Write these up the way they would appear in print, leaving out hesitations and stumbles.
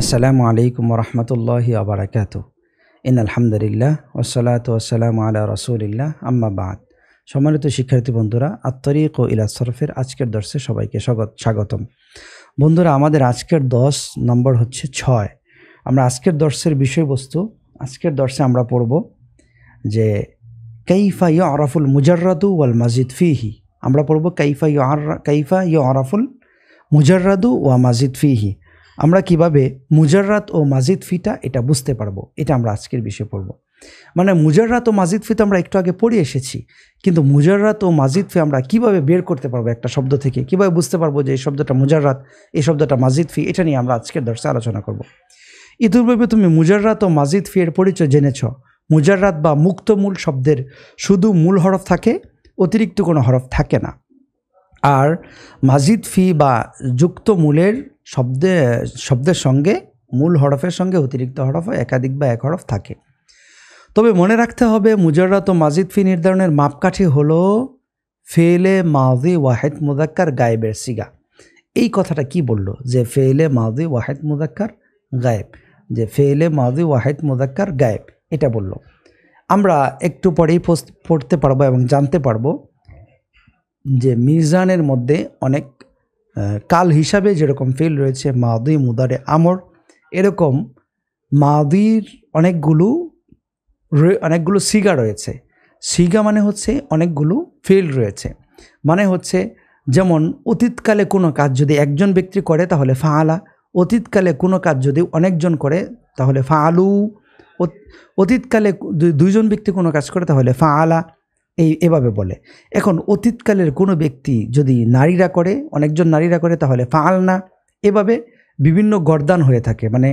আসসালামু আলাইকুম রহমতুল্লাহি আবরাকাতু। আলহামদুলিল্লাহ ওয়াসসালাতু ওয়াসসালামু আলা রাসূলিল্লাহ আম্মা বাদ। সম্মানিত শিক্ষার্থী বন্ধুরা, আত-তরিক ইলা সরফের আজকের দর্শে সবাইকে স্বাগতম। বন্ধুরা, আমাদের আজকের 10 নম্বর হচ্ছে 6। আমরা আজকের দর্শের বিষয়বস্তু, আজকের দর্শে আমরা পড়ব যে কাইফা ইউরাফুল মুজাররাদু ওয়াল মাজিদ ফিহি। আমরা পড়ব কাইফা ইউরাফুল মুজাররাদু ওয়া মাজিদ ফিহি। আমরা কিভাবে মুজাররাত ও মাজিদ ফিটা এটা বুঝতে পারবো, এটা আমরা আজকের বিষয়ে পড়ব। মানে মুজাররাত ও মাজিদ ফি তো আমরা একটু আগে পড়ে এসেছি, কিন্তু মুজাররাত ও মাজিদ ফি আমরা কিভাবে বের করতে পারবো একটা শব্দ থেকে, কিভাবে বুঝতে পারবো যে এই শব্দটা মুজাররাত, এই শব্দটা মাজিদ ফি, এটা নিয়ে আমরা আজকের দর্শে আলোচনা করব। ইতিপূর্বে তুমি মুজাররাত ও মাজিদ ফি এর পরিচয় জেনেছ। মুজাররাত বা মুক্ত মূল শব্দের শুধু মূল হরফ থাকে, অতিরিক্ত কোনো হরফ থাকে না। আর মাজিদ ফি বা যুক্ত মূলের শব্দের সঙ্গে মূল হরফের সঙ্গে অতিরিক্ত হরফ একাধিক বা এক হরফ থাকে। তবে মনে রাখতে হবে, মুজাররাত ও মাজিদ ফি নির্ধারণের মাপকাঠি হলো ফেলে মাদি ওয়াহেদ মুযাক্কার গায়েবের সিগা। এই কথাটা কি বললো যে ফেলে মাদি ওয়াহেদ মুযাক্কার গায়েব, যে ফেলে মাদি ওয়াহেদ মুযাক্কার গায়েব এটা বলল। আমরা একটু পরেই পড়তে পারবো এবং জানতে পারবো যে মিজানের মধ্যে অনেক কাল হিসাবে যেরকম ফেল রয়েছে মাদি মুদারে আমর, এরকম মাদির অনেকগুলো সিগা রয়েছে। সিগা মানে হচ্ছে অনেকগুলো ফেল রয়েছে, মানে হচ্ছে যেমন অতীতকালে কোনো কাজ যদি একজন ব্যক্তি করে তাহলে ফাআলা, অতীতকালে কোনো কাজ যদি অনেকজন করে তাহলে ফাআলু, অতীতকালে দুইজন ব্যক্তি কোনো কাজ করে তাহলে ফাআলা, এভাবে বলে। এখন অতীতকালের কোনো ব্যক্তি যদি নারীরা করে, অনেকজন নারীরা করে তাহলে ফাআলনা, এভাবে বিভিন্ন গর্দান হয়ে থাকে। মানে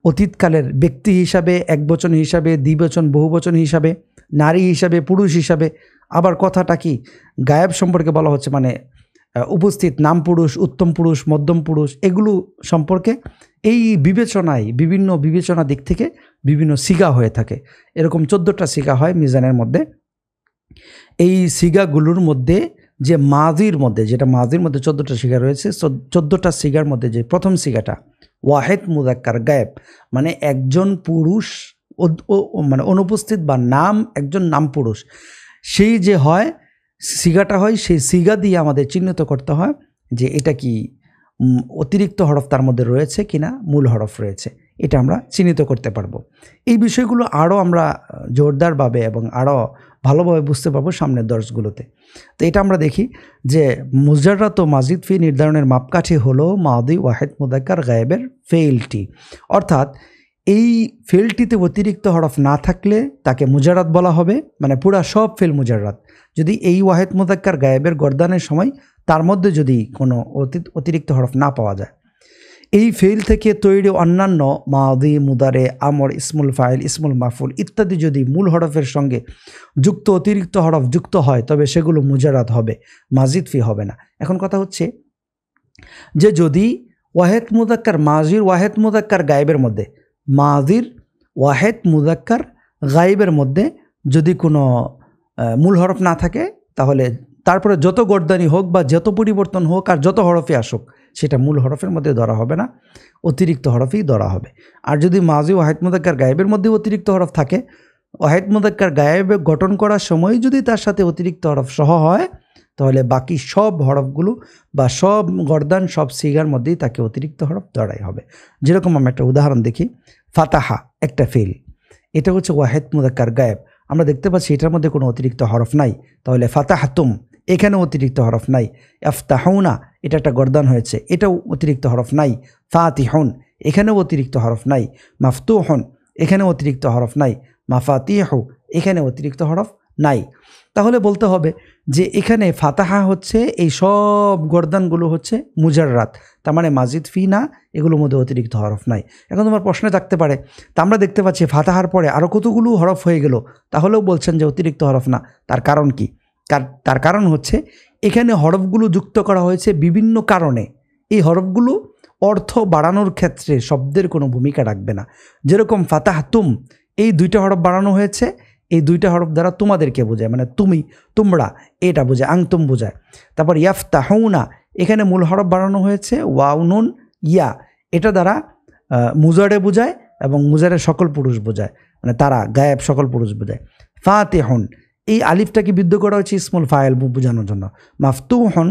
অতীতকালের ব্যক্তি হিসাবে, একবচন হিসাবে, দ্বিবচন বহুবচন হিসাবে, নারী হিসাবে, পুরুষ হিসাবে। আবার কথাটা কি গায়েব সম্পর্কে বলা হচ্ছে, মানে উপস্থিত নাম পুরুষ, উত্তম পুরুষ, মধ্যম পুরুষ, এগুলো সম্পর্কে এই বিভিন্ন বিবেচনা দিক থেকে বিভিন্ন সিগা হয়ে থাকে। এরকম 14টা সিগা হয় মিজানের মধ্যে। এই সিগাগুলোর মধ্যে যে মাজির মধ্যে 14টা সিগা রয়েছে, 14টা সিগার মধ্যে যে প্রথম সিগাটা ওয়াহেদ মুযাক্কার গায়েব, মানে একজন পুরুষ মানে অনুপস্থিত বা নাম একজন নাম পুরুষ, সেই যে হয় সিগাটা হয়, সেই সিগা দিয়ে আমাদের চিহ্নিত করতে হয় যে এটা কি অতিরিক্ত হরফ তার মধ্যে রয়েছে কিনা, মূল হরফ রয়েছে, এটা আমরা চিহ্নিত করতে পারবো। এই বিষয়গুলো আরও আমরা জোরদারভাবে এবং আরও ভালোভাবে বুঝতে পারবো সামনের দর্শগুলোতে। তো এটা আমরা দেখি যে মুজাররাত ও মাজিদ ফি নির্ধারণের মাপকাঠি হলো মাদি ওয়াহেদ মুযাক্কার গায়েবের ফেলটি, অর্থাৎ এই ফেলটিতে অতিরিক্ত হরফ না থাকলে তাকে মুজাররাত বলা হবে, মানে পুরা সব ফেল মুজাররাত। যদি এই ওয়াহেদ মুযাক্কার গায়েবের গর্দানের সময় তার মধ্যে যদি কোনো অতিরিক্ত হরফ না পাওয়া যায়, এই ফেল থেকে তৈরি অন্যান্য মাদি মুদারে আমর, ইসমুল ফাইল, ইসমুল মাফুল ইত্যাদি যদি মূল হরফের সঙ্গে যুক্ত অতিরিক্ত হরফ যুক্ত হয় তবে সেগুলো মুজাররাত হবে, মাজিদ ফি হবে না। এখন কথা হচ্ছে যে যদি ওয়াহেদ মুযাক্কার মাজির ওয়াহেদ মুযাক্কার গায়েবের মধ্যে, মাজির ওয়াহেদ মুযাক্কার গায়েবের মধ্যে যদি কোনো মূল হরফ না থাকে, তাহলে তারপরে যত গর্দানি হোক বা যত পরিবর্তন হোক আর যত হরফে আসুক, সেটা মূল হরফের মধ্যে ধরা হবে না, অতিরিক্ত হরফেই ধরা হবে। আর যদি মাজি ওয়াহেদ মুযাক্কার গায়েবের মধ্যে অতিরিক্ত হরফ থাকে, ওয়াহেদ মুযাক্কার গায়েব গঠন করার সময় যদি তার সাথে অতিরিক্ত হরফ সহ হয়, তাহলে বাকি সব হরফগুলো বা সব গর্দান, সব সিগার মধ্যেই তাকে অতিরিক্ত হরফ ধরাই হবে। যেরকম আমরা একটা উদাহরণ দেখি, ফাতাহা একটা ফেল, এটা হচ্ছে ওয়াহেদ মুযাক্কার গায়েব। আমরা দেখতে পাচ্ছি এটার মধ্যে কোনো অতিরিক্ত হরফ নাই, তাহলে ফাতাহাতুম, এখানে অতিরিক্ত হরফ নাই। ইফতাহুনা, এটা একটা গর্দান হয়েছে, এটাও অতিরিক্ত হরফ নাই। ফাতিহুন, এখানেও অতিরিক্ত হরফ নাই। মাফতুহুন, এখানে অতিরিক্ত হরফ নাই। মাফাতিহু, এখানে অতিরিক্ত হরফ নাই। তাহলে বলতে হবে যে এখানে ফাতাহা হচ্ছে, এই সব গর্দানগুলো হচ্ছে মুজাররাত, তার মানে মাজিদ ফি না, এগুলোর মধ্যে অতিরিক্ত হরফ নাই। এখন তোমার প্রশ্ন থাকতে পারে, তা আমরা দেখতে পাচ্ছি ফাতাহার পরে আরও কতগুলো হরফ হয়ে গেল, তাহলেও বলছেন যে অতিরিক্ত হরফ না, তার কারণ কি? তার কারণ হচ্ছে এখানে হরফগুলো যুক্ত করা হয়েছে বিভিন্ন কারণে। এই হরফগুলো অর্থ বাড়ানোর ক্ষেত্রে শব্দের কোনো ভূমিকা রাখবে না। যেরকম ফাতাহতুম, এই 2টা হরফ বাড়ানো হয়েছে, এই 2টা হরফ দ্বারা তোমাদেরকে বোঝায়, মানে তুমি, তোমরা, এটা বোঝায়, আংতুম বোঝায়। তারপর ইয়াফতাহুনা, এখানে মূল হরফ বাড়ানো হয়েছে ওয়াও নুন ইয়া, এটা দ্বারা মুজারে বোঝায় এবং মুজারে সকল পুরুষ বোঝায়, মানে তারা গায়েব সকল পুরুষ বোঝায়। ফাতিহুন, এই আলিফটাকে বিদ্ধ করা হয়েছে ইসমুল ফাইল বোঝানোর জন্য। মাফতুহুন,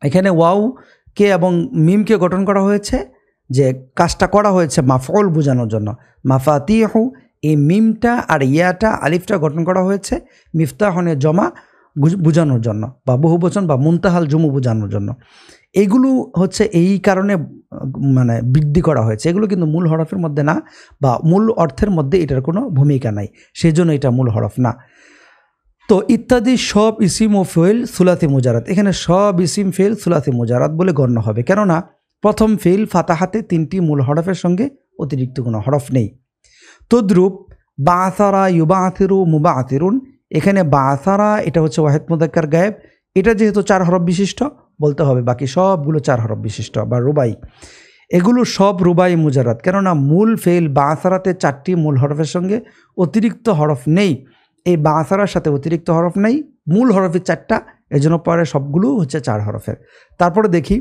এখানে ওয়াও কে এবং মিমকে গঠন করা হয়েছে, যে কাজটা করা হয়েছে মাফউল বোঝানোর জন্য। মাফাতিহু, এই মিমটা আর ইয়াটা আলিফটা গঠন করা হয়েছে মিফতাহনের জমা বোঝানোর জন্য, বা বহুবচন বা মুনতাহাল জুমু বোঝানোর জন্য। এগুলো হচ্ছে এই কারণে মানে বৃদ্ধি করা হয়েছে, এগুলো কিন্তু মূল হরফের মধ্যে না, বা মূল অর্থের মধ্যে এটার কোনো ভূমিকা নাই, সেজন্য এটা মূল হরফ না। তো ইত্যাদি সব ইসিম ও ফেল সুলাতি মুজারাত, এখানে সব ইসিম ফেল সুলাতি মুজারাত বলে গণ্য হবে, কেননা প্রথম ফেল ফাতাহাতে 3টি মূল হরফের সঙ্গে অতিরিক্ত কোনো হরফ নেই। তদ্রূপ বাসারা ইউবাআতিরু মুবাআতিরুন, এখানে বাসারা এটা হচ্ছে ওয়াহিদ মুযাক্কার গায়েব, এটা যেহেতু 4 হরফ বিশিষ্ট বলতে হবে, বাকি সবগুলো 4 হরফ বিশিষ্ট বা রুবাই, এগুলো সব রুবাই মুজারাত, কেননা মূল ফেল বাসারাতে 4টি মূল হরফের সঙ্গে অতিরিক্ত হরফ নেই। এই বাসারার সাথে অতিরিক্ত হরফ নেই, মূল হরফের 4টা, এজন্য পরে সবগুলো হচ্ছে 4 হরফের। তারপরে দেখি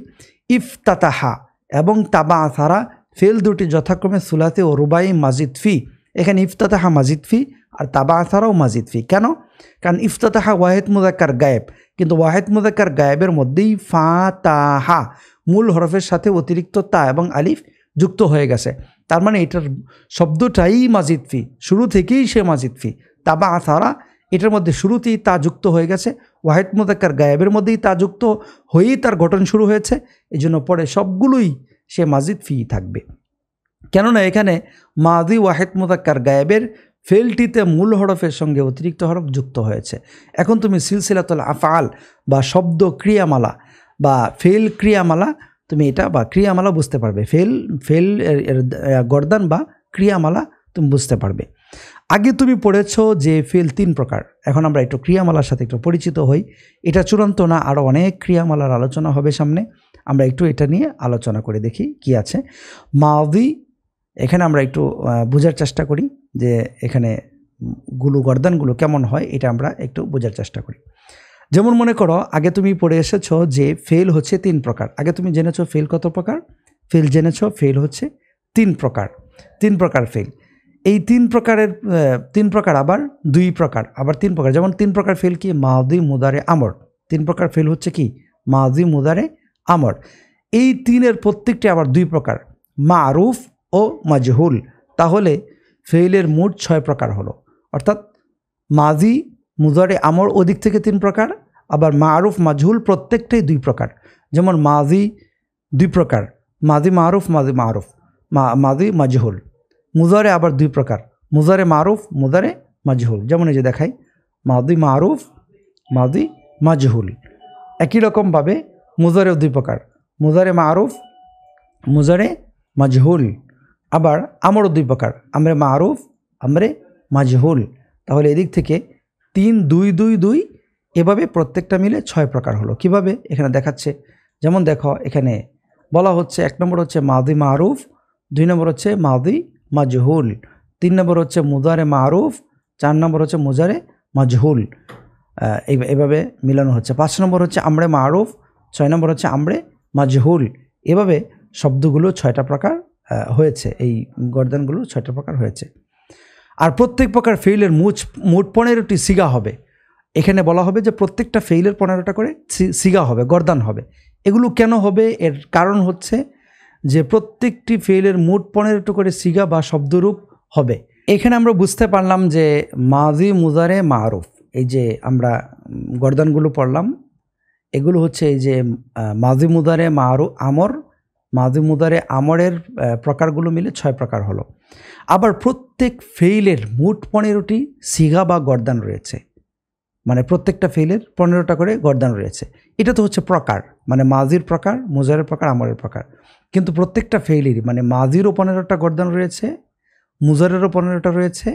ইফতাতাহা এবং তাবাসারা ফেল দুটি যথাক্রমে সুলাতে ও রুবাই মাজিদ ফি, এখানে ইফতাতাহা মাজিদ ফি আর তাবাসারাও মাজিদ ফি। কেন? কারণ ইফতাতাহা ওয়াহিদ মুযাক্কার গায়েব, কিন্তু ওয়াহিদ মুযাক্কার গায়েবের মধ্যেই ফাতাহা মূল হরফের সাথে অতিরিক্ত তা এবং আলিফ যুক্ত হয়ে গেছে, তার মানে এটার শব্দটাই মাজিদ ফি, শুরু থেকেই সে মাজিদ ফি। তাবাসারা এটার মধ্যে শুরুতেই তা যুক্ত হয়ে গেছে, ওয়াহিদ মুযাক্কার গায়েবের মধ্যেই তা যুক্ত হয়েই তার গঠন শুরু হয়েছে, এই জন্য পরে সবগুলোই সে মাজিদ ফি থাকবে। কেননা এখানে মাদি ওয়াহিদ মুযাক্কার গায়েবের ফেলটিতে মূল হরফের সঙ্গে অতিরিক্ত হরফ যুক্ত হয়েছে। এখন তুমি সিলসিলাতুল আফআল বা শব্দ ক্রিয়ামালা বা ফেল ক্রিয়ামালা, তুমি এটা বা ক্রিয়ামালা বুঝতে পারবে, ফেল গর্দান বা ক্রিয়ামালা তুমি বুঝতে পারবে। আগে তুমি পড়েছো যে ফেল 3 প্রকার, এখন আমরা একটু ক্রিয়ামালার সাথে একটু পরিচিত হই। এটা চূড়ান্ত না, আরও অনেক ক্রিয়ামালার আলোচনা হবে সামনে, আমরা একটু এটা নিয়ে আলোচনা করে দেখি কি আছে। মাদি, এখানে আমরা একটু বোঝার চেষ্টা করি যে এখানে গর্দানগুলো কেমন হয়, এটা আমরা একটু বোঝার চেষ্টা করি। যেমন মনে করো আগে তুমি পড়ে এসেছো যে ফেল হচ্ছে 3 প্রকার, আগে তুমি জেনেছো ফেল কত প্রকার, ফেল জেনেছো ফেল হচ্ছে 3 প্রকার, 3 প্রকার ফেল। এই 3 প্রকারের 3 প্রকার আবার 2 প্রকার, আবার 3 প্রকার। যেমন 3 প্রকার ফেল কি? মাদি মুদারে আমর। 3 প্রকার ফেল হচ্ছে কি? মাদি মুদারে আমর। এই 3-এর প্রত্যেকটি আবার 2 প্রকার, মারুফ ও মাজহুল। তাহলে ফেইলের মোট 6 প্রকার হলো, অর্থাৎ মাজি মুদারে আমর ওদিক থেকে 3 প্রকার, আবার মারুফ মাজহুল প্রত্যেকটাই 2 প্রকার। যেমন মাজি 2 প্রকার, মাজি মারুফ, মাজি মারুফ, মাজি মাজহুল। মুদারে আবার 2 প্রকার, মুদারে মারুফ, মুদারে মাজহুল। যেমন এই যে দেখাই, মাদি মারুফ, মাদি মাজহুল। একই রকমভাবে মুদারেও 2 প্রকার, মুদারে মারুফ, মুদারে মাজহুল। আবার আমরও 2 প্রকার, আমরে মারুফ, আমরে মাজহুল। তাহলে এদিক থেকে 3, 2, 2, 2, এভাবে প্রত্যেকটা মিলে 6 প্রকার হলো। কিভাবে? এখানে দেখাচ্ছে, যেমন দেখো এখানে বলা হচ্ছে 1 নম্বর হচ্ছে মাদি মারুফ, 2 নম্বর হচ্ছে মাদি মাজহুল, 3 নম্বর হচ্ছে মুদারে মারুফ, 4 নম্বর হচ্ছে মুজারে মাজহুল। এইভাবে মিলানো হচ্ছে। 5 নম্বর হচ্ছে আমরে মারুফ, 6 নম্বর হচ্ছে আমরে মাজহুল। এভাবে শব্দগুলো 6টা প্রকার হয়েছে, এই গর্দানগুলো 6টা প্রকার হয়েছে। আর প্রত্যেক প্রকার ফেইলের মোট 15টি সিগা হবে। এখানে বলা হবে যে প্রত্যেকটা ফেইলের 15টা করে সিগা হবে, গর্দান হবে। এগুলো কেন হবে? এর কারণ হচ্ছে যে প্রত্যেকটি ফেইলের মোট 15টা করে সিগা বা শব্দরূপ হবে। এখানে আমরা বুঝতে পারলাম যে মাজি মুজারে মারুফ, এই যে আমরা গর্দানগুলো পড়লাম, এগুলো হচ্ছে এই যে মাজি মুজারে মারুফ আমর, মাজি মুজারে আমরের প্রকারগুলো মিলে 6 প্রকার হলো। আবার প্রত্যেক ফেইলের মোট 15টি সিগা বা গর্দান রয়েছে, মানে প্রত্যেকটা ফেইলের 15টা করে গর্দান রয়েছে। এটা তো হচ্ছে প্রকার, মানে মাজির প্রকার, মুজারের প্রকার, আমরের প্রকার। কিন্তু প্রত্যেকটা ফেইলেরই মানে মাজিরও 15টা গর্দান রয়েছে, মুজারেরও 15টা রয়েছে,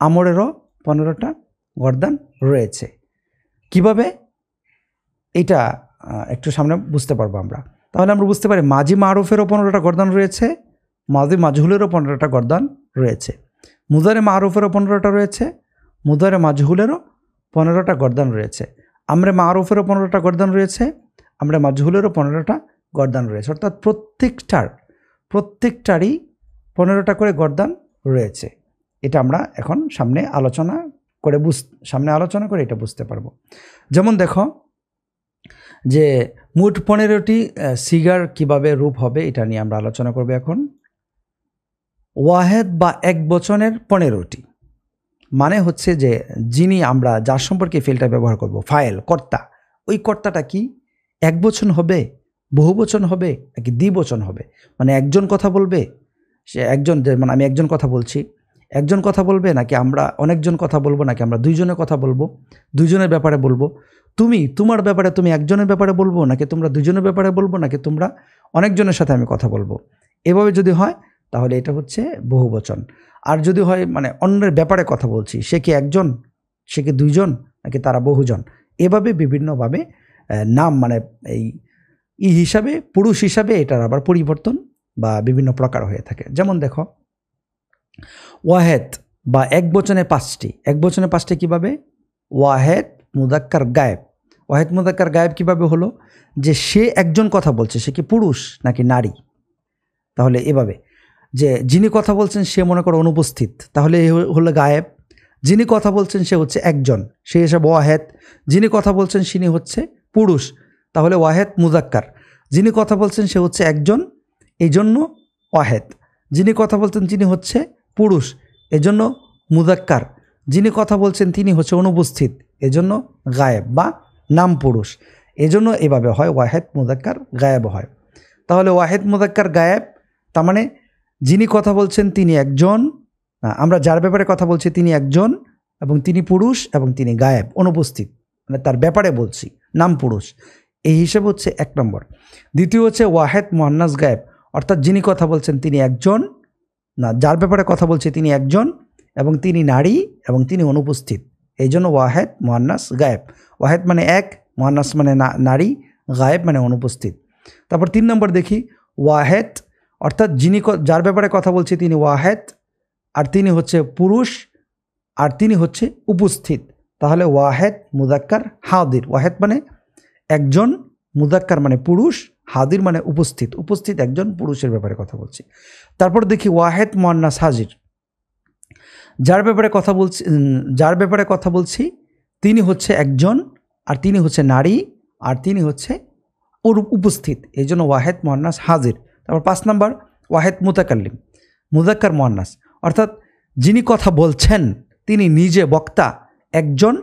আমরেরও 15টা গর্দান রয়েছে। কিভাবে? এটা একটু সামনে বুঝতে পারবো আমরা। তাহলে আমরা বুঝতে পারি মাজি মারুফেরও 15টা গর্দান রয়েছে, মাজি মাজহুলেরও 15টা গর্দান রয়েছে, মুজারে মারুফেরও 15টা রয়েছে, মুজারে মাজহুলেরও 15টা গর্দান রয়েছে, আমরে মারুফেরও 15টা গর্দান রয়েছে, আমরে মাজহুলেরও 15টা গর্দান রয়েছে। অর্থাৎ প্রত্যেকটার প্রত্যেকটারই 15টা করে গর্দান রয়েছে। এটা আমরা এখন সামনে আলোচনা করে এটা বুঝতে পারবো। যেমন দেখো যে মোট 15টি সিগার কিভাবে রূপ হবে এটা নিয়ে আমরা আলোচনা করব এখন। ওয়াহেদ বা এক বচনের 15টি, মানে হচ্ছে যে যিনি আমরা যার সম্পর্কে ফেলটা ব্যবহার করব, ফাইল কর্তা, ওই কর্তাটা কি এক বচন হবে, বহু বচন হবে নাকি দ্বিবচন হবে? মানে একজন কথা বলবে, সে একজন, মানে আমি একজন কথা বলছি, একজন কথা বলবে নাকি আমরা অনেকজন কথা বলবো, নাকি আমরা দুইজনের কথা বলবো, দুইজনের ব্যাপারে বলবো, তুমি তোমার ব্যাপারে তুমি একজনের ব্যাপারে বলবো নাকি তোমরা দুজনের ব্যাপারে বলবো নাকি তোমরা অনেকজনের সাথে আমি কথা বলবো। এভাবে যদি হয় তাহলে এটা হচ্ছে বহুবচন। আর যদি হয় মানে অন্যের ব্যাপারে কথা বলছি, সে কি একজন, সে কি দুইজন নাকি তারা বহুজন, এভাবে বিভিন্নভাবে নাম মানে এই হিসাবে পুরুষ হিসাবে এটার আবার পরিবর্তন বা বিভিন্ন প্রকার হয়ে থাকে। যেমন দেখো ওয়াহেদ বা এক বচনে 5টি, এক বচনে 5টি কীভাবে? ওয়াহেদ মুদাক্কার গায়েব। ওয়াহেদ মুদাক্কার গায়েব কীভাবে হলো? যে সে একজন কথা বলছে, সে কি পুরুষ নাকি নারী? তাহলে এভাবে যে যিনি কথা বলছেন সে মনে করো অনুপস্থিত, তাহলে হলো গায়েব। যিনি কথা বলছেন সে হচ্ছে একজন, সে হিসাব ওয়াহেদ। যিনি কথা বলছেন তিনি হচ্ছে পুরুষ, তাহলে ওয়াহেদ মুজাক্কার। যিনি কথা বলছেন সে হচ্ছে একজন, এই জন্য ওয়াহেদ। যিনি কথা বলছেন তিনি হচ্ছে পুরুষ, এজন্য মুজাক্কার। যিনি কথা বলছেন তিনি হচ্ছে অনুপস্থিত, এজন্য গায়েব বা নাম পুরুষ। এজন্য এভাবে হয় ওয়াহেদ মুজাক্কার গায়েব হয়। তাহলে ওয়াহেদ মুজাক্কার গায়েব, তার মানে যিনি কথা বলছেন তিনি একজন, আমরা যার ব্যাপারে কথা বলছি তিনি একজন এবং তিনি পুরুষ এবং তিনি গায়েব অনুপস্থিত, মানে তার ব্যাপারে বলছি, নাম পুরুষ। এই হিসেবে হচ্ছে 1 নম্বর। দ্বিতীয় হচ্ছে ওয়াহেদ মুয়ান্নাস গায়েব, অর্থাৎ যিনি কথা বলছেন তিনি একজন, না যার ব্যাপারে কথা বলছি তিনি একজন এবং তিনি নারী এবং তিনি অনুপস্থিত, এই জন্য ওয়াহেদ মুয়ান্নাস গায়েব। ওয়াহেদ মানে এক, মুয়ান্নাস মানে নারী, গায়েব মানে অনুপস্থিত। তারপর 3 নম্বর দেখি ওয়াহেদ, অর্থাৎ যিনি যার ব্যাপারে কথা বলছি তিনি ওয়াহেদ আর তিনি হচ্ছে পুরুষ আর তিনি হচ্ছে উপস্থিত, তাহলে ওয়াহেদ মুজাক্কার হাদির। ওয়াহেদ মানে একজন, মুজাক্কার মানে পুরুষ, হাদির মানে উপস্থিত, উপস্থিত একজন পুরুষের ব্যাপারে কথা বলছি। তারপর দেখি ওয়াহেদ মুয়ান্নাস হাজির, যার ব্যাপারে কথা বলছি তিনি হচ্ছে একজন আর তিনি হচ্ছে নারী আর তিনি হচ্ছে উপস্থিত, এই জন্য ওয়াহেদ মুয়ান্নাস হাজির। তারপর 5 নম্বর ওয়াহেদ মুতাকাল্লিম, মুজাক্কার মুয়ান্নাস, অর্থাৎ যিনি কথা বলছেন তিনি নিজে বক্তা একজন,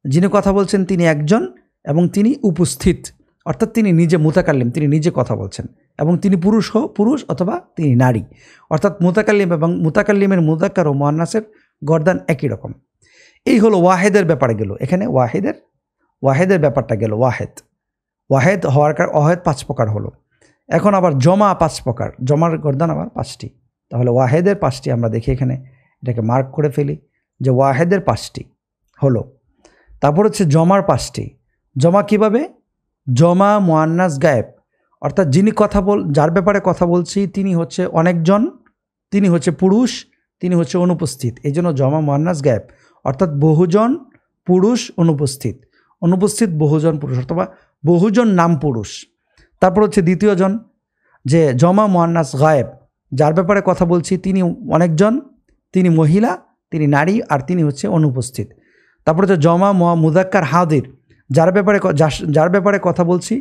যিনি কথা বলছেন তিনি একজন এবং তিনি উপস্থিত, অর্থাৎ তিনি নিজে মুতাকাল্লিম, তিনি নিজে কথা বলছেন এবং তিনি পুরুষ অথবা তিনি নারী, অর্থাৎ মুতাকাল্লিম এবং মুতাকাল্লিমের মুজাক্কার ও মুয়ান্নাসের গর্দান একই রকম। এই হলো ওয়াহেদের ব্যাপারে গেল, এখানে ওয়াহেদের ব্যাপারটা গেল। ওয়াহেদ হওয়ার ওয়াহেদ 5 প্রকার হলো। এখন আবার জমা 5 প্রকার, জমার গর্দান আবার 5টি। তাহলে ওয়াহেদের 5টি আমরা দেখি, এখানে এটাকে মার্ক করে ফেলি যে ওয়াহেদের 5টি হলো। তারপর হচ্ছে জমার 5টি। জমা কিভাবে? জমা মুয়ান্নাস গায়েব, অর্থাৎ যিনি যার ব্যাপারে কথা বলছি তিনি হচ্ছে অনেকজন, তিনি হচ্ছে পুরুষ, তিনি হচ্ছে অনুপস্থিত, এই জন্য জমা মুয়ান্নাস গায়েব, অর্থাৎ বহুজন পুরুষ অনুপস্থিত বহুজন পুরুষ অথবা বহুজন নাম পুরুষ। তারপর হচ্ছে দ্বিতীয় জন যে জমা মুয়ান্নাস গায়েব, যার ব্যাপারে কথা বলছি তিনি অনেকজন, তিনি মহিলা, তিনি নারী আর তিনি হচ্ছে অনুপস্থিত। তারপর হচ্ছে জমা মুজাক্কার হাদির, যার ব্যাপারে কথা বলছি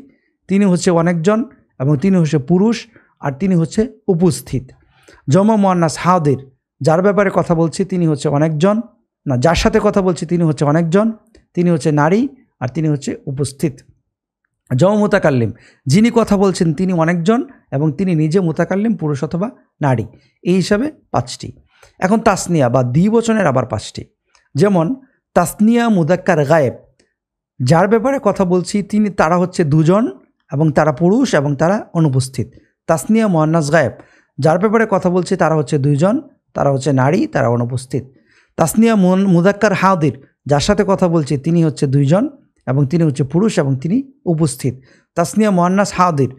তিনি হচ্ছে অনেকজন এবং তিনি হচ্ছে পুরুষ আর তিনি হচ্ছে উপস্থিত। জমা মুয়ান্নাস হাদির, যার ব্যাপারে কথা বলছি তিনি হচ্ছে অনেকজন, না যার সাথে কথা বলছি তিনি হচ্ছে অনেকজন, তিনি হচ্ছে নারী আর তিনি হচ্ছে উপস্থিত। জমা মুতাকাল্লিম, যিনি কথা বলছেন তিনি অনেকজন এবং তিনি নিজে মুতাকাল্লিম, পুরুষ অথবা নারী, এই হিসাবে 5টি। এখন তাসনিয়া বা দ্বিবচনের আবার 5টি। যেমন তাসনিয়া মুদাক্কার গায়েব, যার ব্যাপারে কথা বলছি তারা হচ্ছে দুজন এবং তারা পুরুষ এবং তারা অনুপস্থিত। তাসনিয়া মুয়ান্নাস গায়েব, যার ব্যাপারে কথা বলছি তারা হচ্ছে দুইজন, তারা হচ্ছে নারী, তারা অনুপস্থিত। তাসনিয়া মুদাক্কার হাদির, যার সাথে কথা বলছি তিনি হচ্ছে দুইজন এবং তিনি হচ্ছে পুরুষ এবং তিনি উপস্থিত। তাসনিয়া মুয়ান্নাস হাদির,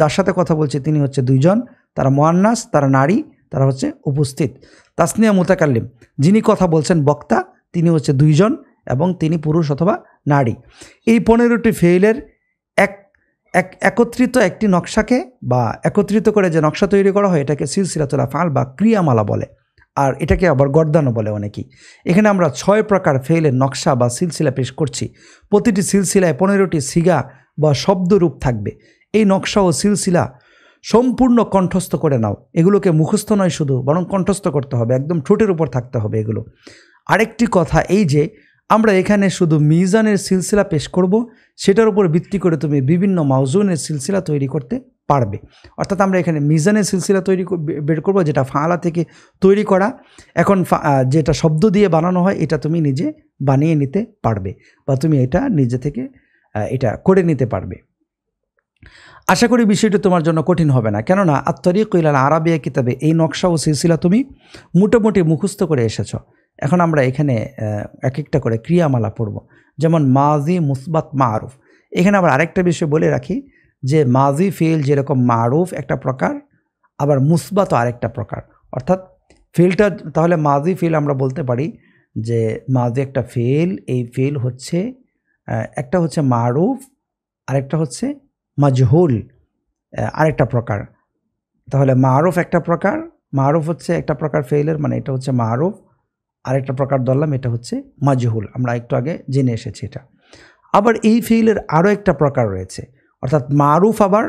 যার সাথে কথা বলছি তিনি হচ্ছে দুইজন, তারা মুয়ান্নাস, তারা নারী, তারা হচ্ছে উপস্থিত। তাসনিয়া মুতাকাল্লিম, যিনি কথা বলছেন বক্তা, তিনি হচ্ছে দুইজন এবং তিনি পুরুষ অথবা নারী। এই 15টি ফেইলের একত্রিত একটি নকশাকে বা একত্রিত করে যে নকশা তৈরি করা হয় এটাকে সিলসিলাতুল আফআল বা ক্রিয়ামালা বলে, আর এটাকে আবার গর্দানও বলে অনেকেই। এখানে আমরা 6 প্রকার ফেলের নকশা বা সিলসিলা পেশ করছি। প্রতিটি সিলসিলায় 15টি সিগা বা শব্দরূপ থাকবে। এই নকশা ও সিলসিলা সম্পূর্ণ কণ্ঠস্থ করে নাও। এগুলোকে মুখস্থ নয় শুধু, বরং কণ্ঠস্থ করতে হবে, একদম ঠোঁটের উপর থাকতে হবে এগুলো। আরেকটি কথা এই যে আমরা এখানে শুধু মিজানের সিলসিলা পেশ করব, সেটার উপর ভিত্তি করে তুমি বিভিন্ন মাউজুনের সিলসিলা তৈরি করতে পারবে। অর্থাৎ আমরা এখানে মিজানের সিলসিলা বের করব, যেটা ফাআলা থেকে তৈরি করা। এখন যেটা শব্দ দিয়ে বানানো হয় এটা তুমি নিজে বানিয়ে নিতে পারবে, বা তুমি এটা নিজে থেকে এটা করে নিতে পারবে। আশা করি বিষয়টি তোমার জন্য কঠিন হবে না, কেননা আত-তারিক ইলাল আরাবিয়া কিতাবে এই নকশা ও সিলসিলা তুমি মোটামুটি মুখস্থ করে এসেছ। এখন আমরা এখানে এক একটা করে ক্রিয়ামালা পড়ব, যেমন মাজি, মুসবাত, মারুফ। এখানে আবার আরেকটা বিষয় বলে রাখি যে মাজি ফেল যেরকম মারুফ একটা প্রকার, আবার মুসবাতও আরেকটা প্রকার। অর্থাৎ ফেলটা তাহলে মাজি ফেল আমরা বলতে পারি যে মাজি একটা ফেল, এই ফেল হচ্ছে একটা হচ্ছে মারুফ, আরেকটা হচ্ছে মাজহুল আরেকটা প্রকার। তাহলে মারুফ একটা প্রকার, মারুফ হচ্ছে একটা প্রকার ফেলের, মানে এটা হচ্ছে মারুফ। আরেকটা প্রকার ধরলাম, এটা হচ্ছে মাজহুল, আমরা একটু আগে জেনে এসেছি এটা। আবার এই ফেলের আরও একটা প্রকার রয়েছে, অর্থাৎ মারুফ আবার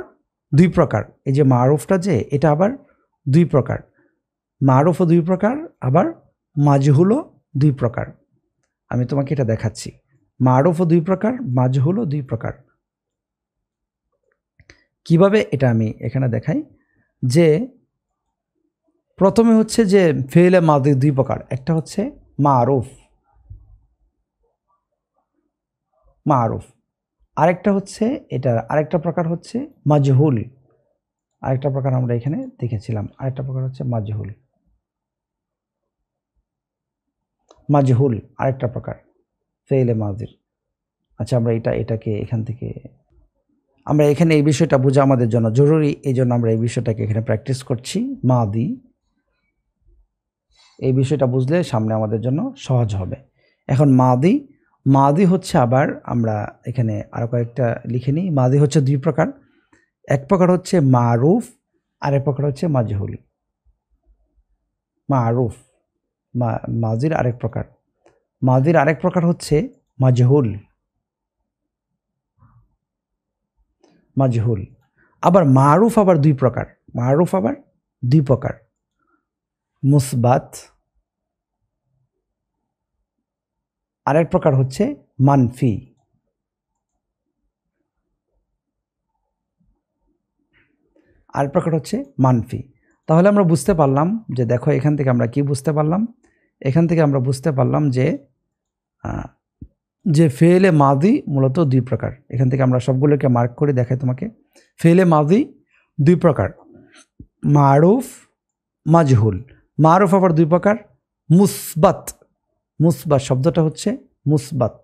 2 প্রকার। এই যে মারুফটা যে এটা আবার 2 প্রকার, মারুফও 2 প্রকার, আবার মাজহুলও 2 প্রকার। আমি তোমাকে এটা দেখাচ্ছি, মারুফও 2 প্রকার, মাজহুলও 2 প্রকার। কিভাবে এটা আমি এখানে দেখাই যে প্রথমে হচ্ছে যে ফেলে মাদি 2 প্রকার, একটা হচ্ছে মারুফ, মারুফ, আরেকটা হচ্ছে এটা আরেকটা প্রকার হচ্ছে মাজহুল, আরেকটা প্রকার আমরা এখানে দেখেছিলাম, আরেকটা প্রকার হচ্ছে মাজহুল, মাজহুল আরেকটা প্রকার ফেলে মাদির। আচ্ছা, আমরা এটাকে এখান থেকে আমরা এখানে এই বিষয়টা বোঝা আমাদের জন্য জরুরি, এই জন্য আমরা এই বিষয়টাকে এখানে প্র্যাকটিস করছি। মাদি, এই বিষয়টা বুঝলে সামনে আমাদের জন্য সহজ হবে। এখন মাদি, মাদি হচ্ছে আবার আমরা এখানে আরও কয়েকটা লিখে নিই। মাদি হচ্ছে 2 প্রকার, এক প্রকার হচ্ছে মারুফ, আর এক প্রকার হচ্ছে মাজহুল। মারুফ মাজির আরেক প্রকার, মাজির আরেক প্রকার হচ্ছে মাজহুল, মাজহুল। আবার মারুফ আবার 2 প্রকার, মারুফ আবার 2 প্রকার, মুসবাত, আরেক প্রকার হচ্ছে মানফি। আরেক প্রকার হচ্ছে মানফি। তাহলে আমরা বুঝতে পারলাম যে দেখো এখান থেকে আমরা কি বুঝতে পারলাম, এখান থেকে আমরা বুঝতে পারলাম যে ফেলে মাদি মূলত 2 প্রকার। এখান থেকে আমরা সবগুলোকে মার্ক করে দেখাই তোমাকে। ফেলে মাদি 2 প্রকার, মারুফ, মাজহুল। মারুফ আবার 2 প্রকার, মুসবাত, মুসবাত শব্দটা হচ্ছে মুসবাত,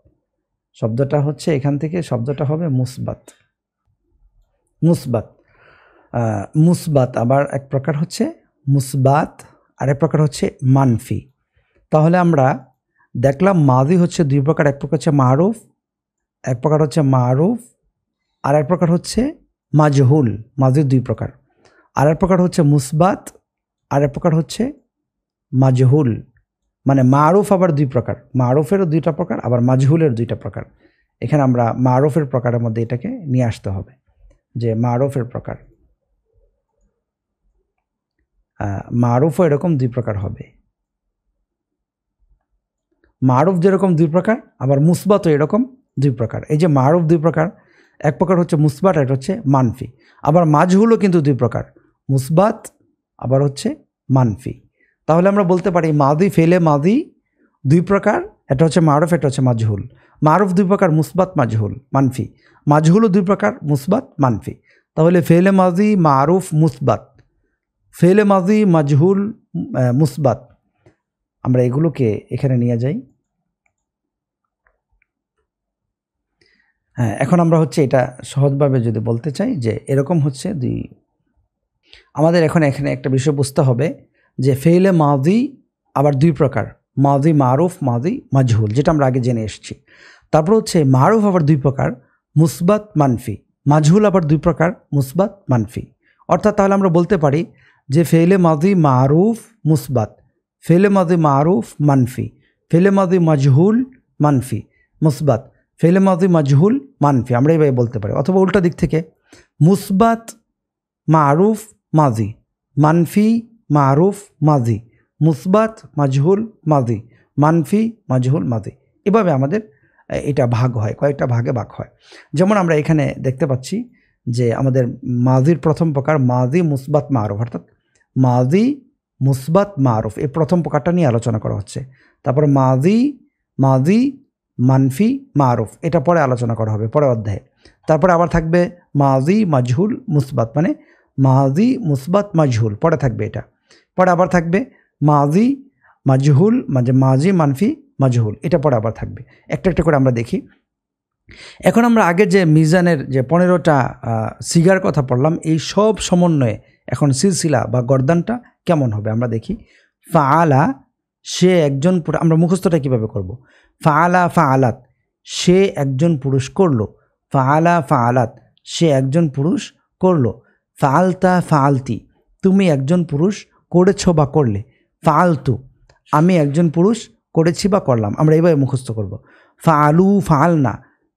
শব্দটা হচ্ছে এখান থেকে শব্দটা হবে মুসবাত, মুসবাত। মুসবাত আবার এক প্রকার হচ্ছে মুসবাত, আর এক প্রকার হচ্ছে মানফি। তাহলে আমরা দেখলাম মাদি হচ্ছে 2 প্রকার, এক প্রকার হচ্ছে মারুফ, এক প্রকার হচ্ছে মারুফ, আর এক প্রকার হচ্ছে মাজহুল, মাদির 2 প্রকার। আর এক প্রকার হচ্ছে মুসবাত, আর এক প্রকার হচ্ছে মাজহুল। মানে মারুফ আবার 2 প্রকার, মারুফেরও 2টা প্রকার, আবার মাজহুলের 2টা প্রকার। এখানে আমরা মারুফের প্রকারের মধ্যে এটাকে নিয়ে আসতে হবে যে মারুফের প্রকার, মারুফও এরকম 2 প্রকার হবে। মারুফ যেরকম 2 প্রকার, আবার মুসবাতও এরকম 2 প্রকার। এই যে মারুফ 2 প্রকার, এক প্রকার হচ্ছে মুসবাত, এটা হচ্ছে মানফি। আবার মাজহুলও কিন্তু 2 প্রকার, মুসবাত আবার হচ্ছে মানফি। তাহলে আমরা বলতে পারি মাদি ফেলে মাদি 2 প্রকার, এটা হচ্ছে মারুফ, এটা হচ্ছে মাজহুল। মারুফ 2 প্রকার, মুসবাত, মাজহুল, মানফি। মাজহুলও 2 প্রকার, মুসবাত, মানফি। তাহলে ফেলে মাদি, মারুফ, মুসবাত, ফেলে মাদি, মাজহুল, মুসবাত। আমরা এগুলোকে এখানে নিয়ে যাই। হ্যাঁ, এখন আমরা হচ্ছে এটা সহজভাবে যদি বলতে চাই যে এরকম হচ্ছে আমাদের এখানে একটা বিষয় বুঝতে হবে যে ফেলে মাদি আবার 2 প্রকার, মাদি মারুফ, মাদি মাজহুল, যেটা আমরা আগে জেনে এসেছি। তারপর হচ্ছে মারুফ আবার 2 প্রকার, মুসবাত, মানফি। মাজহুল আবার দুই প্রকার, মুসবাত মানফি। অর্থাৎ তাহলে আমরা বলতে পারি যে ফেলে মাদি মারুফ মুসবাত, ফেলে মাদি মারুফ মানফি, ফেলে মাদি মাজহুল মানফি মুসবাত, ফেলে মাদি মাজহুল মানফি, আমরা এইভাবে বলতে পারি। অথবা উল্টা দিক থেকে মুসবাত মারুফ মাদি, মানফি মারুফ মাদি, মুসবাত মাজহুল মাদি, মানফি মাজহুল মাদি। এভাবে আমাদের এটা ভাগ হয়, কয়েকটা ভাগে ভাগ হয়। যেমন আমরা এখানে দেখতে পাচ্ছি যে আমাদের মাদির প্রথম প্রকার মাদি মুসবাত মারুফ, অর্থাৎ মাদি মুসবাত মারুফ, এই প্রথম প্রকারটা নিয়ে আলোচনা করা হচ্ছে। তারপর মাদি মানফি মারুফ, এটা পরে আলোচনা করা হবে পরে অধ্যায়ে। তারপরে আবার থাকবে মাদি মাজহুল মুসবাত, মানে মাদি মুসবাত মাজহুল, পরে থাকবে এটা। পরে আবার থাকবে মাদি মাজহুল, মানে মাজি মানফি মাজহুল, এটা পরে আবার থাকবে। একটা একটা করে আমরা দেখি। এখন আমরা আগে যে মিজানের যে 15টা সিগার কথা পড়লাম, এই সব সমন্বয়ে এখন সিলসিলা বা গর্দানটা কেমন হবে আমরা দেখি। ফাআলা, সে একজন, আমরা মুখস্থটা কীভাবে করব? ফাআলা ফাআলাত, সে একজন পুরুষ করলো। ফাআলা ফাআলাত, সে একজন পুরুষ করলো। ফাআলতা ফাআলতি, তুমি একজন পুরুষ করেছো বা করলে। ফাআলতু, আমি একজন পুরুষ করেছি বা করলাম, আমরা এইভাবে মুখস্থ করব। ফাআলু ফাআলনা,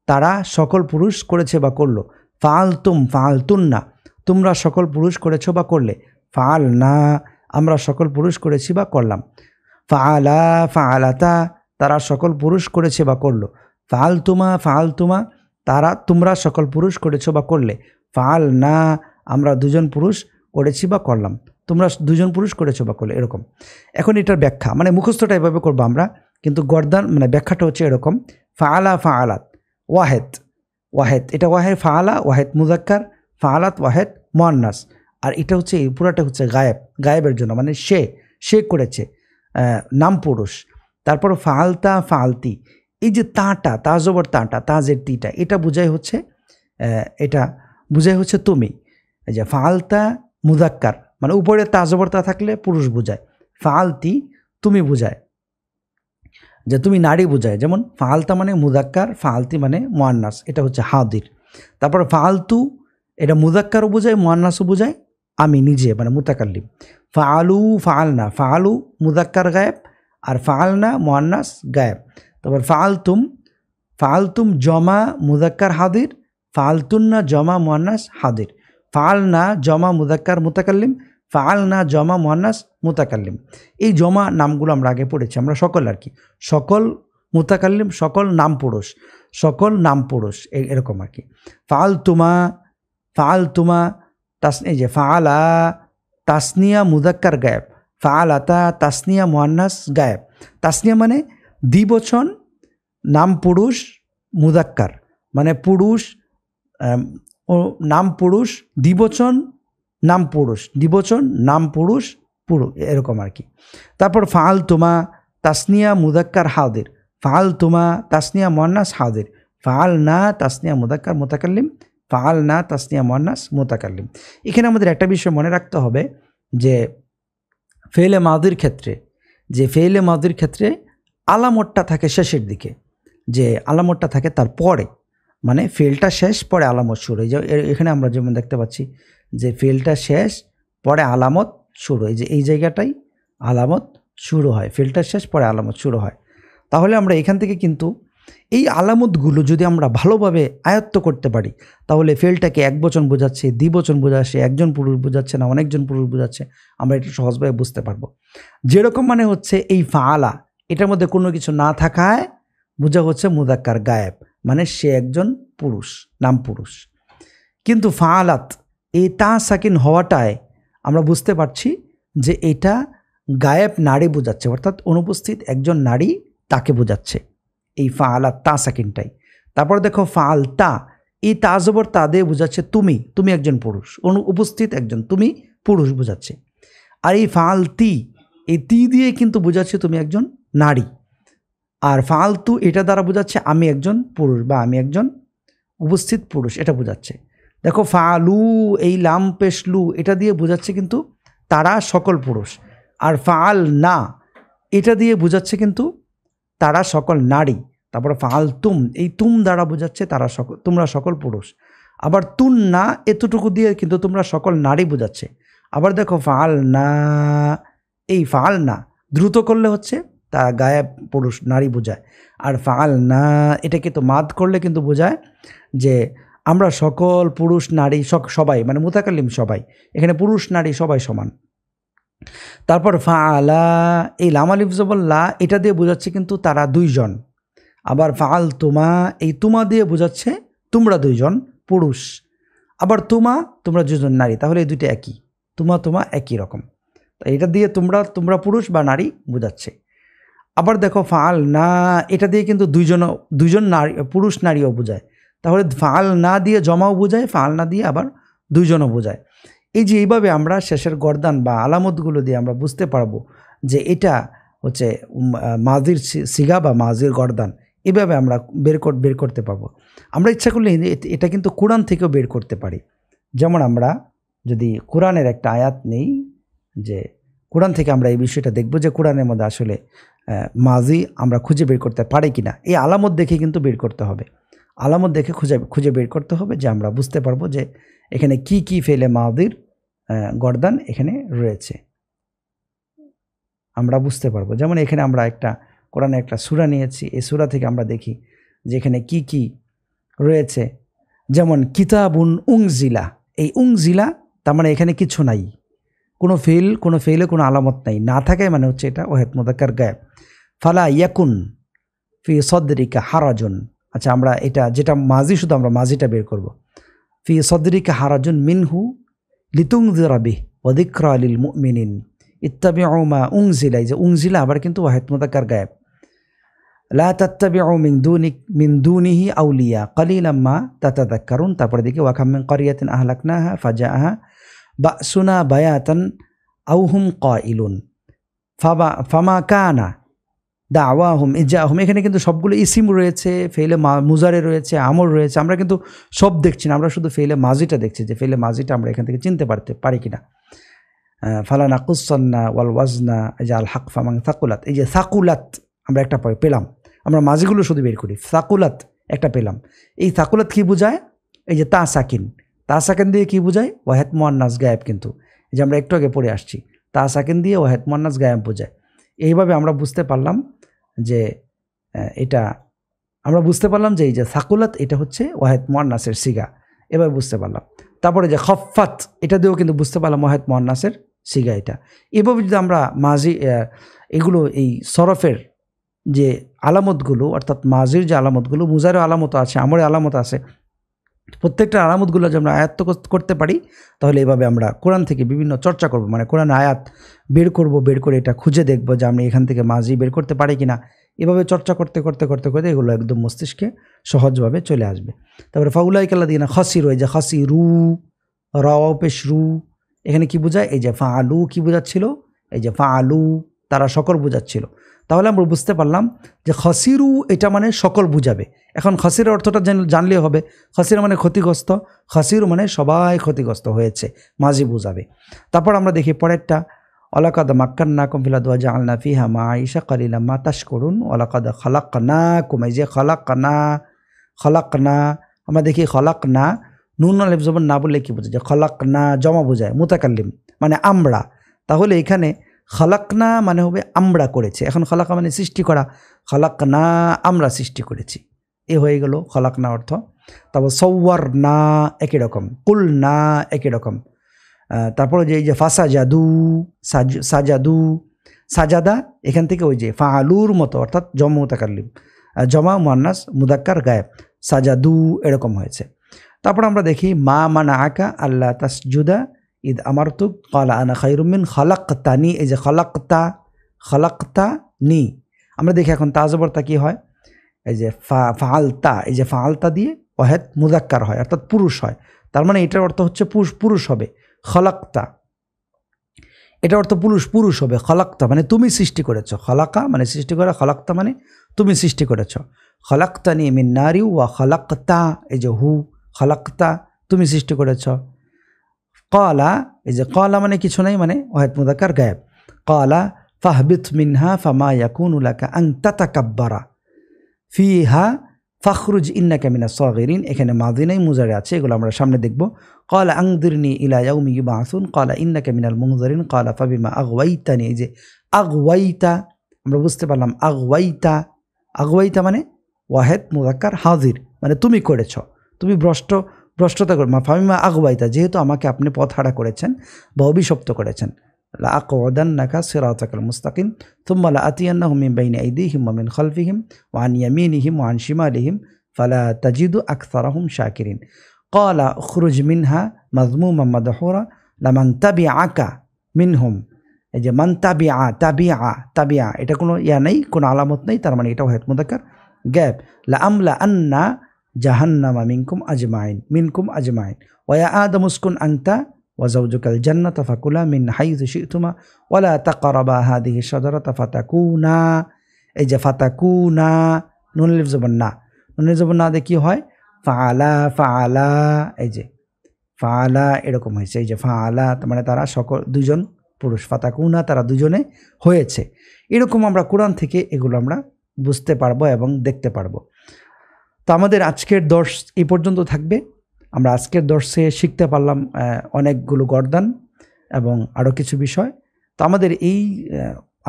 তারা সকল পুরুষ করেছে বা করলো। ফাআলতুম ফাআলতুন্না, তোমরা সকল পুরুষ করেছো বা করলে। ফাআলনা, আমরা সকল পুরুষ করেছি বা করলাম। ফাআলা ফাআলাতা, তারা সকল পুরুষ করেছে বা করলো। ফাআলতুমা ফাআলতুমা, তোমরা সকল পুরুষ করেছো বা করলে। ফাআলনা, আমরা দুজন পুরুষ করেছি বা করলাম, তোমরা দুজন পুরুষ করেছো বা করলে, এরকম। এখন এটার ব্যাখ্যা, মানে মুখস্থটা এভাবে করবো আমরা, কিন্তু গর্দান মানে ব্যাখ্যাটা হচ্ছে এরকম। ফাআলা ফাআলাত ওয়াহেদ, ওয়াহেদ এটা ওয়াহেদ, ফাআলা ওয়াহেদ মুজাক্কার, ফাআলাত ওয়াহেদ মুয়ান্নাস। আর এটা হচ্ছে এই পুরাটা হচ্ছে গায়েব, গায়েবের জন্য, মানে সে করেছে, নাম পুরুষ। তারপর ফাআলতা ফাআলতি, এই যে তাটা, তা জবর তাটা, তাজের তিটা, এটা বোঝাই হচ্ছে তুমি। এই যে ফাআলতা মুজাক্কার, মানে উপরে তা জবর তা থাকলে পুরুষ বোঝায়। ফাআলতি তুমি বোঝায়, যে তুমি নারী বোঝায়। যেমন ফাআলতা মানে মুজাক্কার, ফাআলতি মানে মুয়ান্নাস, এটা হচ্ছে হাদির। তারপর ফাআলতু, এটা মুজাক্কারও বোঝায় মুয়ান্নাসও বোঝায়, আমি নিজে মানে মুতাকাল্লিম। ফাআলু ফাআলনা, ফাআলু মুজাক্কার গায়েব আর ফাআলনা মুয়ান্নাস গায়েব। তারপর ফাআলতুম জমা মুজাক্কার হাদির, ফাআলতুন্না জমা মুয়ান্নাস হাদির। ফাআলনা জমা মুজাক্কার মুতাকাল্লিম, ফাআলনা জমা মুয়ান্নাস মুতাকাল্লিম। এই জমা নামগুলো আমরা আগে পড়েছি, আমরা সকল আর কি, সকল মুতাকাল্লিম, সকল নাম পুরুষ এরকম আর কি। ফাআলতুমা এই যে ফাআলা তাসনিয়া মুজাক্কার গায়েব, ফাআলাতা তাসনিয়া মুয়ান্নাস গায়েব। তাসনিয়া মানে দ্বিবচন নাম পুরুষ মুজাক্কার, মানে পুরুষ নাম পুরুষ, দ্বিবচন নাম পুরুষ, দ্বিবচন নাম পুরুষ এরকম আর কি। তারপর ফাআলতুমা তাসনিয়া মুজাক্কার হাদির, ফাআলতুমা তাসনিয়া মুয়ান্নাস হাদির, ফাআলনা তাসনিয়া মুজাক্কার মুতাকাল্লিম, ফাআলনা তাসনিয়া মুয়ান্নাস মুতাকাল্লিম। এখানে আমাদের একটা বিষয় মনে রাখতে হবে যে ফেলে মাদির ক্ষেত্রে আলামতটা থাকে শেষের দিকে, যে আলামতটা থাকে তার পরে, মানে ফেলটা শেষ পরে আলামত শুরু। এই যে এখানে আমরা যেমন দেখতে পাচ্ছি যে ফেলটা শেষ পরে আলামত শুরু, এই যে এই জায়গাটাই আলামত শুরু হয়, ফেলটা শেষ পরে আলামত শুরু হয়। তাহলে আমরা এখান থেকে কিন্তু এই আলামতগুলো যদি আমরা ভালোভাবে আয়ত্ত করতে পারি, তাহলে ফেলটাকে একবচন বোঝাচ্ছে, দ্বিবচন বোঝাচ্ছে, একজন পুরুষ বোঝাচ্ছে না অনেকজন পুরুষ বোঝাচ্ছে, আমরা এটা সহজভাবে বুঝতে পারবো। যেরকম মানে হচ্ছে এই ফাআলা, এটার মধ্যে কোনো কিছু না থাকায় বোঝা হচ্ছে মুজাক্কার গায়েব, মানে সে একজন পুরুষ, নাম পুরুষ। কিন্তু ফাআলাত, এই তা সাকিন হওয়াটায় আমরা বুঝতে পারছি যে এটা গায়েব নারী বোঝাচ্ছে, অর্থাৎ অনুপস্থিত একজন নারী, তাকে বোঝাচ্ছে এই ফাআলাত তা সাকিনটাই। তারপর দেখো ফাআলতা, এই তা জবর তা দিয়ে বোঝাচ্ছে তুমি একজন পুরুষ, উপস্থিত একজন তুমি পুরুষ বোঝাচ্ছে। আর এই ফাআলতি, এই তি দিয়ে কিন্তু বোঝাচ্ছে তুমি একজন নারী। আর ফাআলতু, এটা দ্বারা বোঝাচ্ছে আমি একজন পুরুষ বা আমি একজন উপস্থিত পুরুষ, এটা বোঝাচ্ছে। দেখো ফাআলু, এই লাম পেশলু, এটা দিয়ে বোঝাচ্ছে কিন্তু তারা সকল পুরুষ। আর ফাআলনা, এটা দিয়ে বোঝাচ্ছে কিন্তু তারা সকল নারী। তারপরে ফাআলতুম, এই তুম দ্বারা বোঝাচ্ছে তোমরা সকল পুরুষ। আবার তুন্না এতটুকু দিয়ে কিন্তু তোমরা সকল নারী বোঝাচ্ছে। আবার দেখো ফাল না, এই ফাল না দ্রুত করলে হচ্ছে তা গায়েব পুরুষ নারী বোঝায়। আর ফাল না এটাকে তো মাদ করলে কিন্তু বোঝায় যে আমরা সকল পুরুষ নারী সবাই, মানে মুতাকাল্লিম সবাই, এখানে পুরুষ নারী সবাই সমান। তারপর ফাআলা, এই লাম আলিফ জবর লা এটা দিয়ে বোঝাচ্ছে কিন্তু তারা দুইজন। আবার ফাআল তুমা, এই তুমা দিয়ে বোঝাচ্ছে তোমরা দুইজন পুরুষ। আবার তোমরা দুজন নারী, তাহলে এই দুইটা একই, তুমা একই রকম। এটা দিয়ে তোমরা পুরুষ বা নারী বোঝাচ্ছে। আবার দেখো ফাআল না, এটা দিয়ে কিন্তু দুইজন নারী পুরুষ নারীও বোঝায়। তাহলে ফাআল না দিয়ে জমাও বোঝায়, ফাআল না দিয়ে আবার দুইজনও বোঝায়। এই যে এইভাবে আমরা শেষের গর্দান বা আলামতগুলো দিয়ে আমরা বুঝতে পারবো যে এটা হচ্ছে মাজির সিগা বা মাজির গর্দান। এভাবে আমরা বের করতে পারবো। আমরা ইচ্ছা করলে এটা কিন্তু কোরআন থেকেও বের করতে পারি। যেমন আমরা যদি কোরআনের একটা আয়াত নেই, যে কোরআন থেকে আমরা এই বিষয়টা দেখব যে কোরআনের মধ্যে আসলে মাজি আমরা খুঁজে বের করতে পারি কিনা। এই আলামত দেখে কিন্তু বের করতে হবে, আলামত দেখে খুঁজে বের করতে হবে, যে আমরা বুঝতে পারবো যে এখানে কি কি ফেলে মাদির গর্দান এখানে রয়েছে, আমরা বুঝতে পারবো। যেমন এখানে আমরা কোরআনে একটা সূরা নিয়েছি, এই সূরা থেকে আমরা দেখি যে এখানে কি কি রয়েছে। যেমন কিতাবুন উংজিলা, এই উংজিলা তার মানে এখানে কিছু নাই, কোনো ফেলে কোনো আলামত নাই, না থাকায় মানে হচ্ছে এটা ওয়াহিদ মুযাক্কার গায়েব। ফালা ইয়াকুন ফি সদরিকা হারাজুন, আচ্ছা আমরা এটা যেটা মাজি, শুধু আমরা মাজিটা বের করব। ফি সদরিকা হারাজুন মিনহু লিতুনযিরা বিহি ওয়া যিকরা লিল মুমিনিন ইত্তাবিউ মা উনজিলা, এই যে উনজিলা আবার কিন্তু ওয়াহিদ মুযাক্কার গায়েব। লা তাত্তাবিউ মিন দুনিহি আউলিয়া কালিলাম মা তাতাযাক্কারুন। তারপরে দেখি ওয়া কাম মিন ক্বরিয়াতিন আহলাকনাহা ফাজাআহা বাসুনা বায়াতান আও হুম কাইলুন ফামা কানা দাওয়াহুম ইজাহুম। এখানে কিন্তু সবগুলো ইসিম রয়েছে, ফেলে মুজারে রয়েছে, আমর রয়েছে। আমরা কিন্তু সব দেখছি না, আমরা শুধু ফেলে মাজিটা দেখছি, যে ফেলে মাজিটা আমরা এখান থেকে চিনতে পারি কিনা। ফালা নাকুসান্না ওয়াল ওয়াজনা, এই যে আল হক ফামান সাকুলাত, এই যে সাকুলাত আমরা একটা পেলাম, আমরা মাজিগুলো শুধু বের করি, সাকুলাত একটা পেলাম। এই সাকুলাত কি বোঝায়? এই যে তা সাকিন দিয়ে কি বোঝায়? ওয়াহিদ মুআন্নাস গায়েব। কিন্তু এই যে আমরা একটু আগে পড়ে আসছি, তা সাকিন দিয়ে ওয়াহিদ মুআন্নাস গায়েব বোঝায়। এইভাবে আমরা বুঝতে পারলাম যে এটা আমরা বুঝতে পারলাম যে এই যে সাকুলাত এটা হচ্ছে ওয়াহিদ মুআন্নাসের সিগা, এভাবে বুঝতে পারলাম। তারপরে যে খফফাত, এটা দিয়েও কিন্তু বুঝতে পারলাম ওয়াহিদ মুআন্নাসের সিগা এটা। এভাবে যদি আমরা মাজি এগুলো এই সরফের যে আলামতগুলো, অর্থাৎ মাজির যে আলামতগুলো, মুজারের আলামত আছে, আমরের আলামত আছে, প্রত্যেকটা আলামতগুলো যদি আমরা আয়াত্ত করতে পারি, তাহলে এভাবে আমরা কোরআন থেকে বিভিন্ন চর্চা করব, মানে কোরআন আয়াত বের করে এটা খুঁজে দেখব যে আমি এখান থেকে মাজি বের করতে পারি কিনা। এভাবে চর্চা করতে এগুলো একদম মস্তিষ্কে সহজভাবে চলে আসবে। তারপরে ফাউলাইকাল্লাযীনা খাসিরু, এই যে খাসিরু রাও পেশ রু, এখানে কি বোঝায়? এই যে ফাআলু কি বোঝাচ্ছিল? এই যে ফাআলু তারা সকল বোঝাচ্ছিল। তাহলে আমরা বুঝতে পারলাম যে খাসিরু এটা মানে সকল বুঝাবে। এখন খাসিরের অর্থটা জানলেই হবে। খাসির মানে ক্ষতিগ্রস্ত, খাসিরু মানে সবাই ক্ষতিগ্রস্ত হয়েছে, মাঝি বুঝাবে। তারপর আমরা দেখি পরেরটা, ওয়ালাকাদ মাক্কান্নাকুম ফিল আরদি ওয়া জাআলনা ফিহা মাঈশা কালিলাম মা তাশকুরুন ওয়ালাকাদ খালাকনাকুম, এই যে খালাকনা আমরা দেখি খালাকনা, নুন আলিফ জবর না বললে কি বোঝায়? যে খালাকনা জমা বোঝায়, মুতাকাল্লিম মানে আমরা। তাহলে এখানে খালাকনা মানে হবে আমরা করেছে। এখন খালাকা মানে সৃষ্টি করা, খালাকনা আমরা সৃষ্টি করেছি, এ হয়ে গেল খালাকনা অর্থ। তারপর সওয়ারনা একই রকম, কুলনা একই রকম। তারপরে যে এই যে সাজাদু সাজাদা, এখান থেকে ওই যে ফাআলুর মতো, অর্থাৎ জমা মুতাকাল্লিম, জমা মুআন্নাস মুযাক্কার গায়েব, সাজাদু এরকম হয়েছে। তারপর আমরা দেখি মা মানাআকা আল্লা তাসজুদা ইদ আমারতুক ক্বালা আনা খায়রুম মিন খালাকতানি, এই যে খালাকতানি আমরা দেখি এখন তাজবরতা কি হয়? এই যে ফাআলতা, এই যে ফাআলতা দিয়ে ওয়াহিদ মুযাক্কার হয়, অর্থাৎ পুরুষ হয়। তার মানে এটার অর্থ হচ্ছে পুরুষ হবে। খালাকতা এটা অর্থ পুরুষ হবে। খালাকতা মানে তুমি সৃষ্টি করেছ, খালাকা মানে সৃষ্টি করা, খালাকতা মানে তুমি সৃষ্টি করেছ। খালাকতানি মিন নারি ওয়া খালাকতা, এই যে হু খালাকতা তুমি সৃষ্টি করেছ। ক্বালা, এই যে ক্বালা মানে কিছু নাই, মানে ওয়াহিদ মুযাক্কার গায়েব। ক্বালা ফাহবিত মিনহা ফামা ইয়াকুনু লাকা আন তাতাকাব্বারা ফিহা ফাখরুজ ইন্নাকা মিনাস সাগিরিন, এখানে মাযি নাই মুজারি আছে, এগুলো আমরা সামনে দেখব। ক্বালা আনযিরনি ইলা ইয়াউমি ইউবআসুন, ক্বালা ইন্নাকা মিনাল মুনযিরিন, ক্বালা ফাবিমা আগওয়াইতানি। এই যে আগওয়াইতা আমরা বুঝতে পারলাম, আগওয়াইতা, আগওয়াইতা মানে ওয়াহেদ মুযাক্কার হাজির, মানে তুমি করেছ, তুমি ভ্রষ্টতা করে। ফাবিমা আগওয়াইতা, যেহেতু আমাকে আপনি পথহারা করেছেন বা অভিশপ্ত করেছেন। লাআকউদান্নাকা সিরাতাকাল মুস্তাকিম থুম্মা লাআতিয়ান্নাহুম মিন বাইনি আইদিহিম ওয়া মিন খালফিহিম ওয়া আন ইয়ামিনিহিম ওয়া আন শিমালিহিম ফালা তাজিদু আকসারাহুম শাকিরিন। ক্বালা উখরুজ মিনহা মাযমুমান মাদহুরা লামান তাবিআকা মিনহুম। এই যে মান তাবিআ, তাবিআ এটা কোনো ইয়া নেই, কোনো আলামত নেই, তার মানে এটা ওয়াহেদ মুযাক্কার গ্যাপ। লাআমলা আন্না জাহান্নামা মিনকুম আজমাইন ওয়া ইয়া আদামু উসকুন আনতা ওয়া যাওজুকাল জান্নাতা ফাকুলা মিন হাইযু শি'তুমা ওয়া লা তাকরাবা হাযিহি শাজারাতা ফাতাকুনা। এই যে ফাতাকুনা, নুন লিফ জবর না, নুন জবর না দিয়ে কি হয়? ফাআলা, এই যে ফাআলা এরকম হয়েছে। এই যে ফাআলা মানে তারা সকল দুজন পুরুষ, ফাতাকুনা তারা দুজনে হয়েছে। এরকম আমরা কোরআন থেকে এগুলো আমরা বুঝতে পারবো এবং দেখতে পারবো। তো আমাদের আজকের দর্শ এই পর্যন্ত থাকবে। আমরা আজকের দর্শে শিখতে পারলাম অনেকগুলো গর্দান এবং আরও কিছু বিষয়। তো আমাদের এই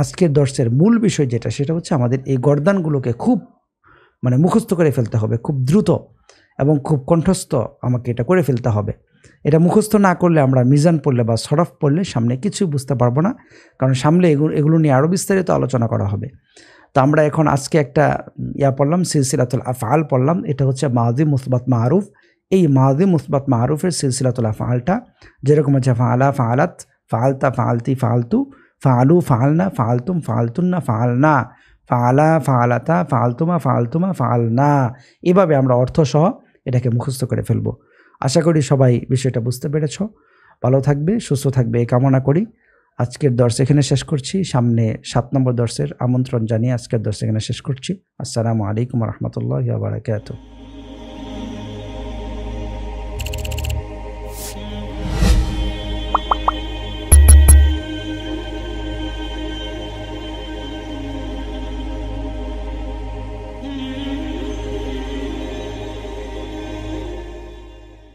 আজকের দর্শের মূল বিষয় যেটা, সেটা হচ্ছে আমাদের এই গর্দানগুলোকে খুব মানে মুখস্থ করে ফেলতে হবে, খুব দ্রুত এবং খুব কণ্ঠস্থ আমাকে এটা করে ফেলতে হবে। এটা মুখস্থ না করলে আমরা মিজান পড়লে বা সরফ পড়লে সামনে কিছু বুঝতে পারবো না, কারণ সামনে এগুলো নিয়ে আরও বিস্তারিত আলোচনা করা হবে। তো আমরা এখন আজকে একটা পড়লাম, সিলসিলাতুল আফআল পড়লাম। এটা হচ্ছে মাযি মুসবাত মারুফ। এই মাযি মুসবাত মারুফের সিলসিলাতুল আফআলটা যেরকম হচ্ছে ফাআলা, ফাআলাত, ফাআলতা, ফাআলতি, ফাআলতু, ফাআলু, ফাআলনা, ফাআলতুম, ফাআলতুন্না, ফাআলনা, ফাআলা, ফাআলাতা, ফাআলতুমা, ফাআলনা, এভাবে আমরা অর্থসহ এটাকে মুখস্থ করে ফেলব। আশা করি সবাই বিষয়টা বুঝতে পেরেছ। ভালো থাকবে, সুস্থ থাকবে এই কামনা করি। আজকের দর্শ এখানে শেষ করছি। সামনে 7 নম্বর দর্শের আমন্ত্রণ জানিয়ে আজকের দর্শ এখানে শেষ করছি। আসসালামু আলাইকুম ওয়া রাহমাতুল্লাহি ওয়া বারাকাতুহু।